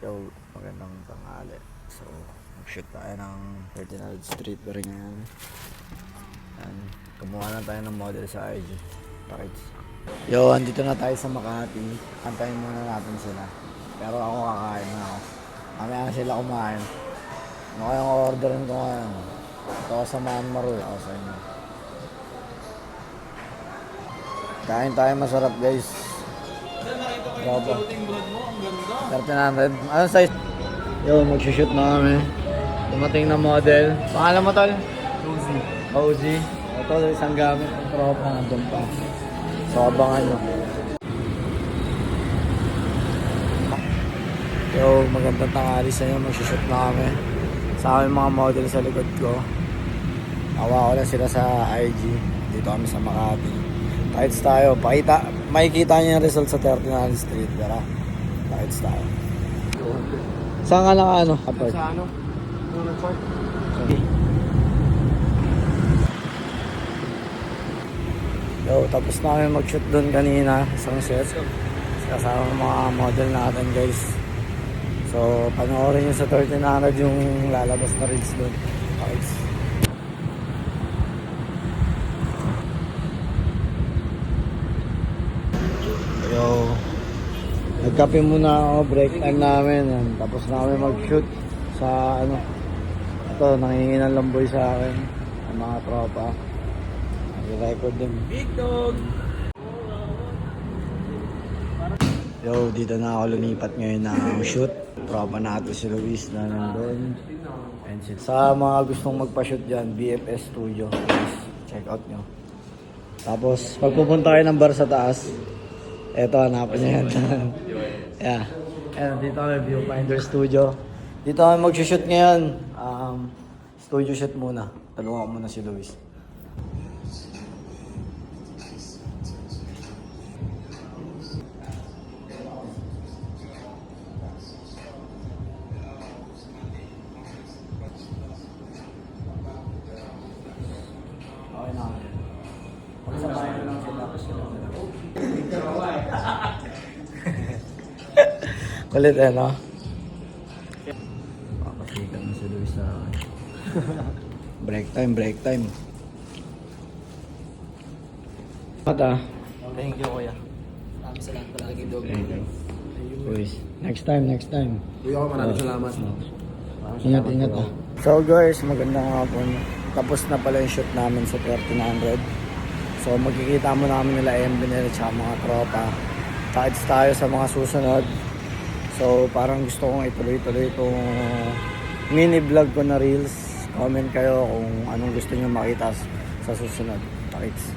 Yo, magandang tanghali. So, mag-shoot tayo ng 39th Street pa rin ngayon. And, kumuha na tayo ng model sa IG. Pakits. Yo, andito na tayo sa Makati. Antayin muna natin sila. Pero ako kakain na ako. Mamaya na sila kumain. Ano kayang orderin ko ngayon? Ito ako sa Myanmar ako sa inyo. Kain tayo masarap guys. Bravo. 1300. Anong size? Yo, mag-shoot na kami. Dumating na model. Pangalan mo tol? Rosie. OG. Ito, isang gamit. Ang tropa nandun pa. So, abangan nyo. Yo, magandang tanghali sa inyo. Mag-shoot na kami. Sa aking mga model sa likod ko. Nawa ko lang sila sa IG. Dito kami sa Makati. Tights tayo. Makikita nyo yung result sa 39th Street. Tara. Tights tayo. Saan ka naka ano? Sa ano? Unang court? Yo, tapos na kami mag-shoot doon kanina. Isang set. Kasama mga model natin guys. So, panoorin nyo sa 1300 yung lalabas na reels doon. Tights. Yo, nagkape muna ako, break time namin. Yan. Tapos na kami mag-shoot sa ano. Ito, nangingi ng lamboy sa akin. Ang mga tropa. Nag-record din. Big dog! Yo, dito na ako lumipat ngayon ng shoot. Tropa natin si Luis na nandun. And sa mga gustong magpa-shoot dyan, BFS Studio. Please, check out nyo. Tapos, pag pupunta kayo ng bar sa taas, eto, hanapin nyo yan. Yeah. And dito kami, Viewfinder Studio. Dito kami mag-shoot ngayon. Studio shoot muna. Talungan ko muna si Luis. Okay na. Pagsabayan lang sila. Kulit eh, no? Papasikan na si Luis sa akin. Break time, break time. Mata. Thank you, kuya. Maraming salamat palagi, dog. Thank you. Luis. Next time, next time. Kuya, maraming salamat. Ingat, ingat ah. So guys, magandang hapon. Tapos na pala yung shoot namin sa 1300. So magkikita mo namin nila MB nila at mga tropa. Tights tayo sa mga susunod. So parang gusto kong ituloy-tuloy itong mini vlog ko na reels. Comment kayo kung anong gusto nyo makita sa susunod. Tights.